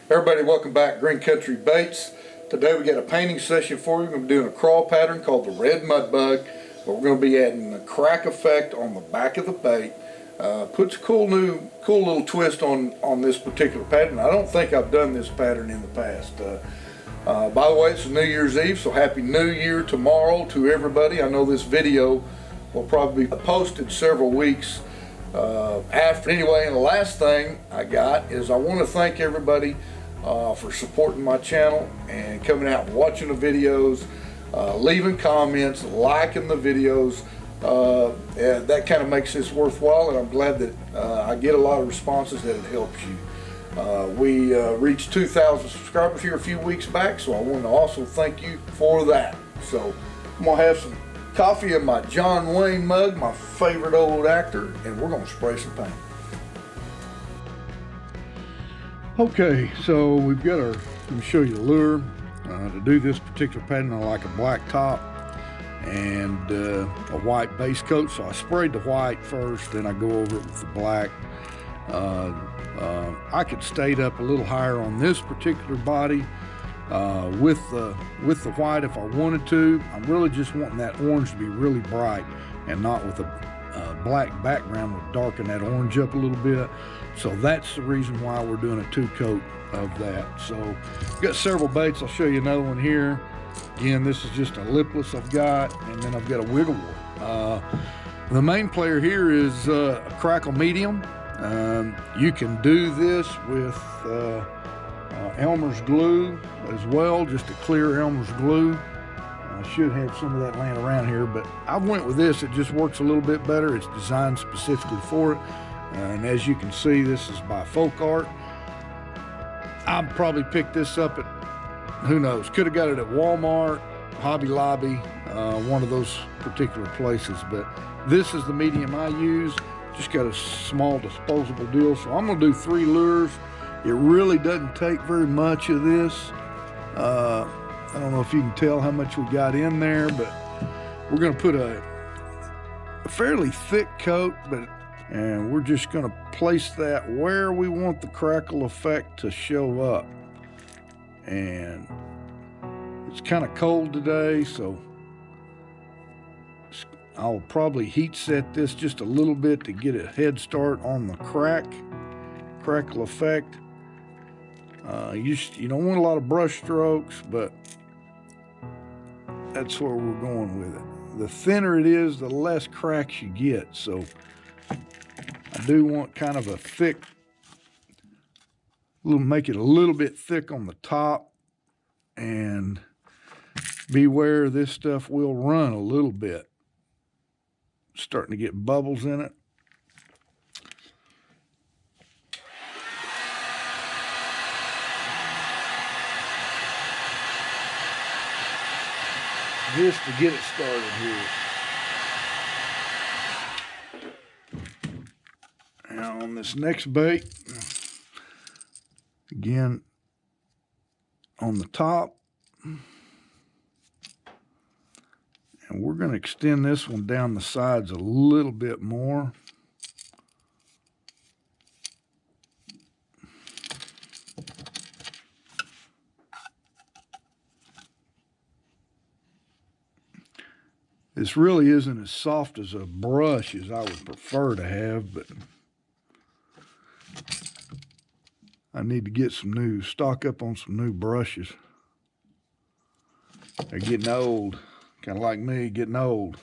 Everybody, welcome back, Green Country Baits. Today we got a painting session for you. We're going to be doing a crawl pattern called the Red Mudbug, but we're going to be adding a crack effect on the back of the bait. Puts a cool little twist on this particular pattern. I don't think I've done this pattern in the past. By the way, it's New Year's Eve, so Happy New Year tomorrow to everybody. I know this video will probably be posted several weeks after. Anyway, and the last thing I got is I want to thank everybody for supporting my channel and coming out and watching the videos, leaving comments, liking the videos. And that kind of makes this worthwhile, and I'm glad that I get a lot of responses that it helps you. We reached 2,000 subscribers here a few weeks back, so I want to also thank you for that. So I'm going to have some coffee in my John Wayne mug, my favorite old actor, and we're going to spray some paint. Okay, so we've got our, let me show you the lure. To do this particular pattern, I like a black top and a white base coat. So I sprayed the white first, then I go over it with the black. I could stayed up a little higher on this particular body with the white if I wanted to. I'm really just wanting that orange to be really bright and not with a black background would darken that orange up a little bit. So that's the reason why we're doing a two-coat of that. So I've got several baits. I'll show you another one here. Again, this is just a lipless I've got, and then I've got a wiggle wart. The main player here is a Crackle Medium. You can do this with Elmer's glue as well, just a clear Elmer's glue. I should have some of that laying around here, but I went with this. It just works a little bit better. It's designed specifically for it. And as you can see, this is by Folk Art. I'd probably pick this up at, who knows, could have got it at Walmart, Hobby Lobby, one of those particular places. But this is the medium I use. Just got a small disposable deal. So I'm gonna do 3 lures. It really doesn't take very much of this. I don't know if you can tell how much we got in there, but we're gonna put a fairly thick coat, and we're just gonna place that where we want the crackle effect to show up. And it's kind of cold today, so I'll probably heat set this just a little bit to get a head start on the crackle effect. You don't want a lot of brush strokes, but that's where we're going with it. The thinner it is, the less cracks you get. So I do want kind of a thick, make it a little bit thick on the top, and beware this stuff will run a little bit. Starting to get bubbles in it. Just to get it started here. Now on this next bait, again on the top, and we're going to extend this one down the sides a little bit more. This really isn't as soft as a brush as I would prefer to have, but I need to get stock up on some new brushes. They're getting old, kind of like me, getting old.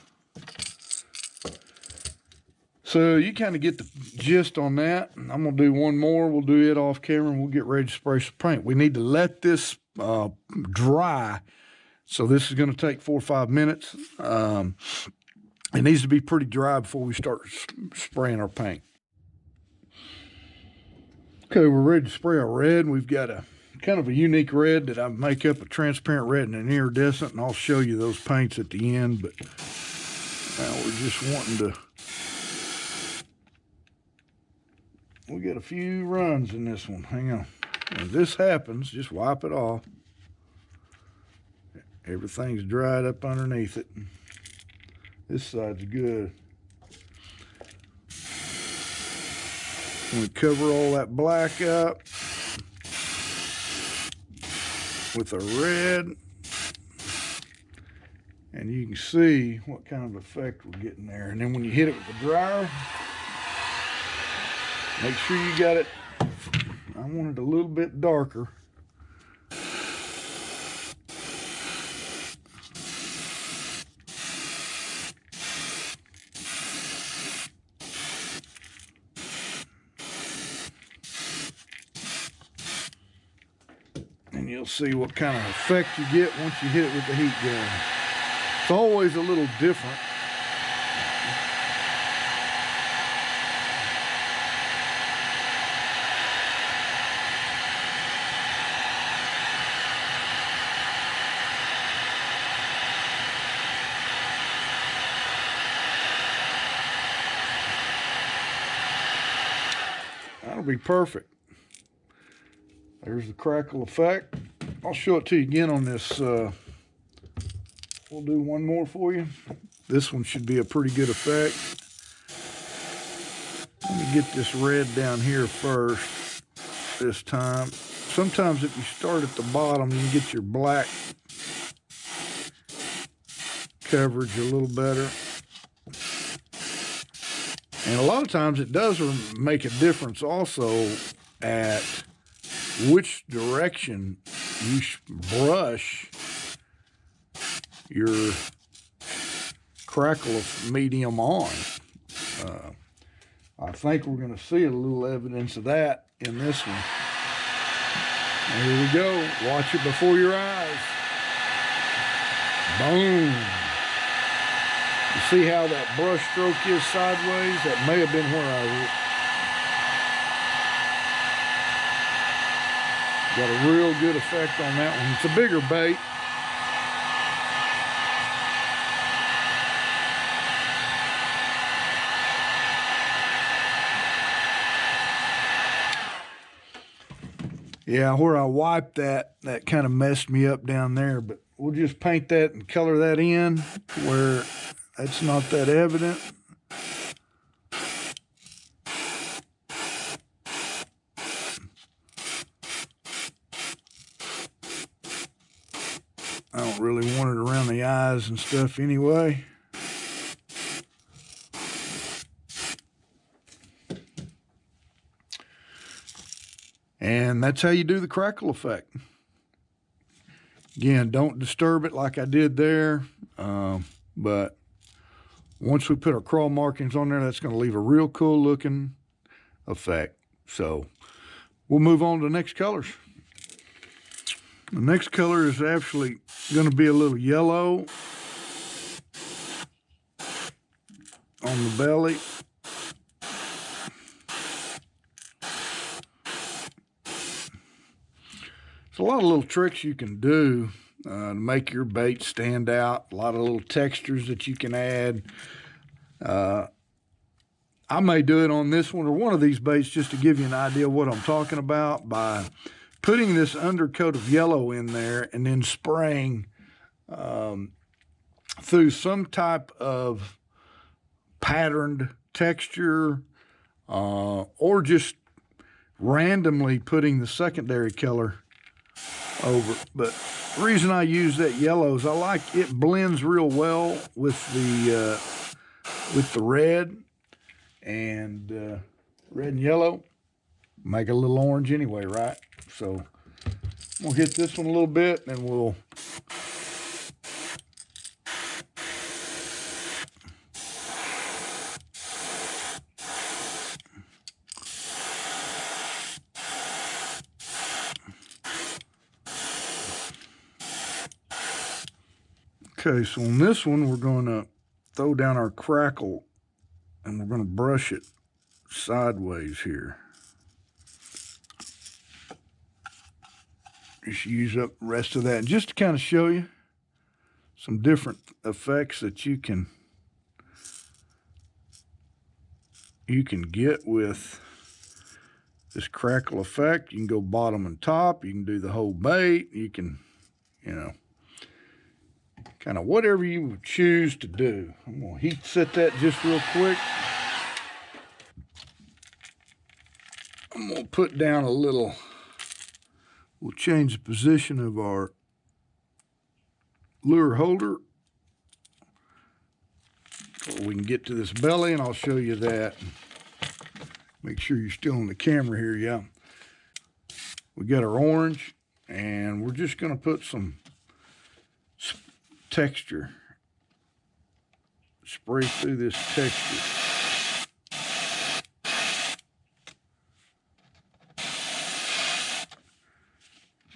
So you kind of get the gist on that. I'm gonna do one more. We'll do it off camera and we'll get ready to spray some paint. We need to let this dry. So this is going to take 4 or 5 minutes. It needs to be pretty dry before we start spraying our paint. Okay, we're ready to spray our red. We've got a kind of a unique red that I make up, a transparent red and an iridescent, and I'll show you those paints at the end. But now we're just wanting to, we got a few runs in this one. Hang on. When this happens, just wipe it off. Everything's dried up underneath it. This side's good. I'm going to cover all that black up with a red. And you can see what kind of effect we're getting there. And then when you hit it with the dryer, make sure you got it, I want it a little bit darker. And you'll see what kind of effect you get once you hit it with the heat gun. It's always a little different. That'll be perfect. There's the crackle effect. I'll show it to you again on this. We'll do one more for you. This one should be a pretty good effect. Let me get this red down here first this time. Sometimes if you start at the bottom, you can get your black coverage a little better. And a lot of times it does make a difference also at which direction you brush your Crackle Medium on. I think we're going to see a little evidence of that in this one. And here we go. Watch it before your eyes. Boom. You see how that brush stroke is sideways? That may have been where I got a real good effect on that one. It's a bigger bait. Yeah, where I wiped that kind of messed me up down there, but we'll just paint that and color that in where that's not that evident. I don't really want it around the eyes and stuff anyway. And that's how you do the crackle effect. Again, don't disturb it like I did there. But once we put our crawl markings on there, that's going to leave a real cool looking effect. So we'll move on to the next colors. The next color is actually going to be a little yellow on the belly. There's a lot of little tricks you can do to make your bait stand out. A lot of little textures that you can add. I may do it on this one or one of these baits just to give you an idea of what I'm talking about by putting this undercoat of yellow in there and then spraying through some type of patterned texture or just randomly putting the secondary color over. But the reason I use that yellow is I like it blends real well with the red and red and yellow make a little orange anyway, right? So we'll hit this one a little bit and we'll Okay, so on this one, we're going to throw down our crackle and we're going to brush it sideways here. Just use up the rest of that just to kind of show you some different effects that you can get with this crackle effect. You can go bottom and top. You can do the whole bait. You can, you know, kind of whatever you would choose to do. I'm going to heat set that just real quick. I'm going to put down a little, we'll change the position of our lure holder so we can get to this belly, and I'll show you that. Make sure you're still on the camera here, yeah. We got our orange, and we're just going to put some texture, spray through this texture.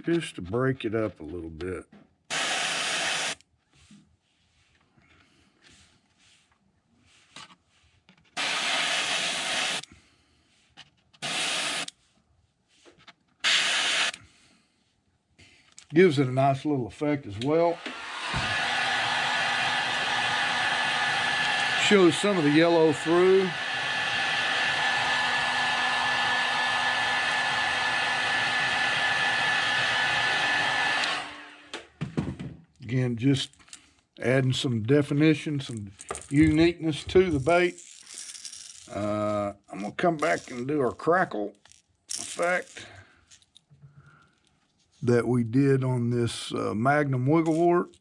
Just to break it up a little bit. Gives it a nice little effect as well. Shows some of the yellow through. Again, just adding some definition, some uniqueness to the bait. I'm going to come back and do our crackle effect that we did on this Magnum Wigglewort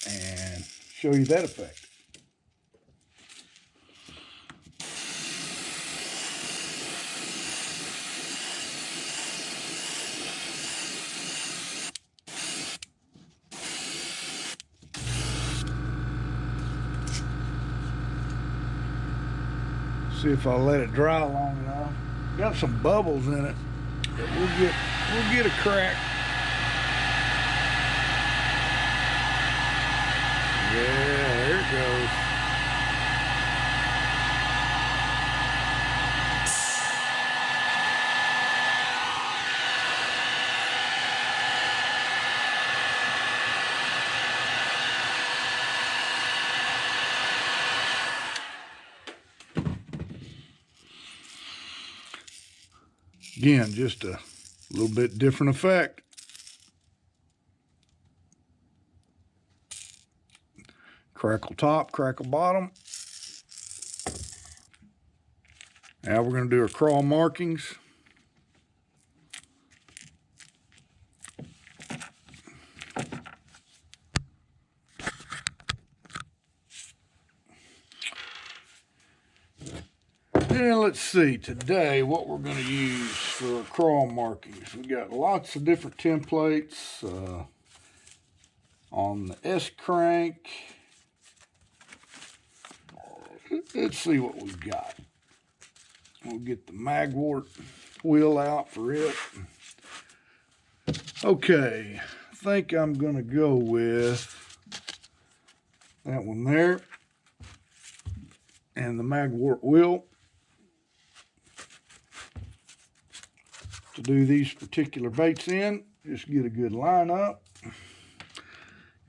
and show you that effect. See if I let it dry long enough. Got some bubbles in it, but we'll get a crack. Yeah, there it goes. Again, just a little bit different effect. Crackle top, crackle bottom. Now we're going to do our crawl markings. And let's see, today what we're going to use for our crawl markings. We got lots of different templates on the S-crank. Let's see what we've got. We'll get the magwort wheel out for it. Okay, I think I'm going to go with that one there and the magwort wheel to do these particular baits in. Just get a good line up.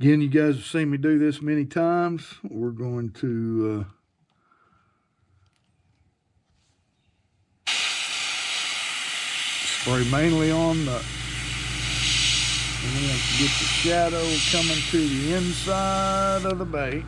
Again, you guys have seen me do this many times. We're going to spray mainly on the, and then get the shadow coming to the inside of the bait.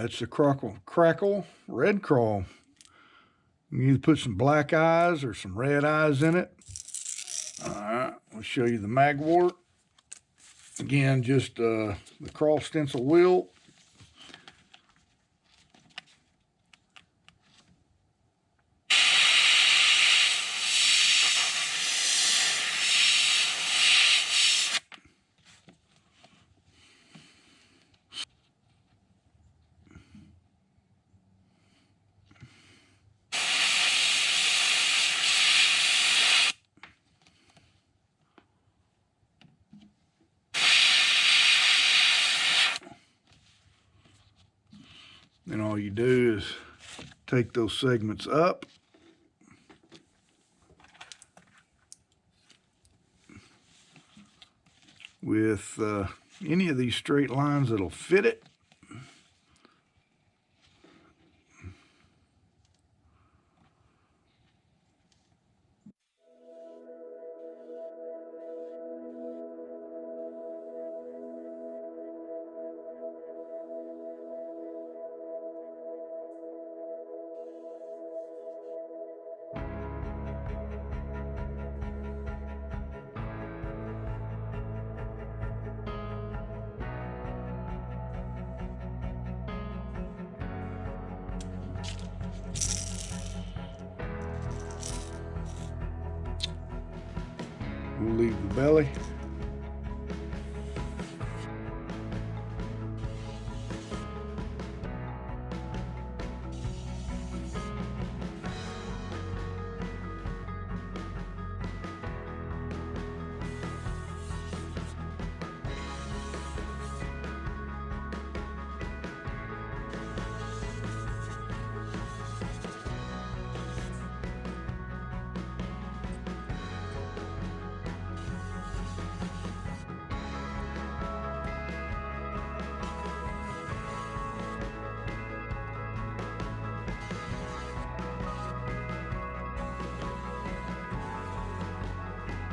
That's the Crackle Red Craw. You can either put some black eyes or some red eyes in it. All right, I'll show you the magwort. Again, just the Craw stencil wheel. Then all you do is take those segments up. With any of these straight lines that'll fit it. We'll leave the belly.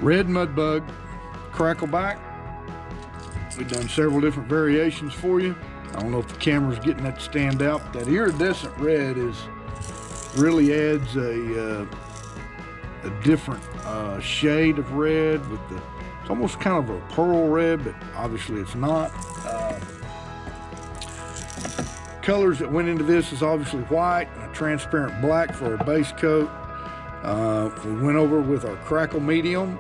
Red Mudbug Crackleback. We've done several different variations for you. I don't know if the camera's getting that to stand out. That iridescent red really adds a different shade of red with it's almost kind of a pearl red, but obviously it's not. Colors that went into this is obviously white and a transparent black for our base coat. We went over with our Crackle Medium.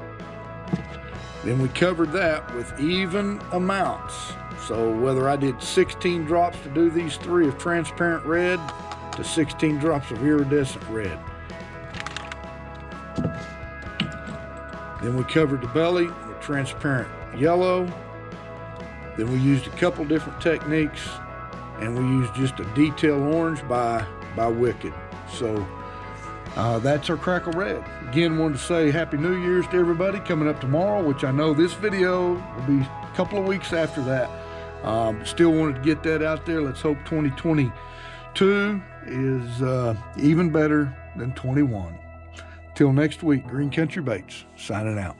Then we covered that with even amounts. So whether I did 16 drops to do these three of transparent red to 16 drops of iridescent red. Then we covered the belly with transparent yellow. Then we used a couple different techniques, and we used just a detail orange by Wicked. So that's our Crackle Red. Again, wanted to say Happy New Year's to everybody coming up tomorrow, which I know this video will be a couple of weeks after that. Still wanted to get that out there. Let's hope 2022 is even better than 21. Till next week, Green Country Baits signing out.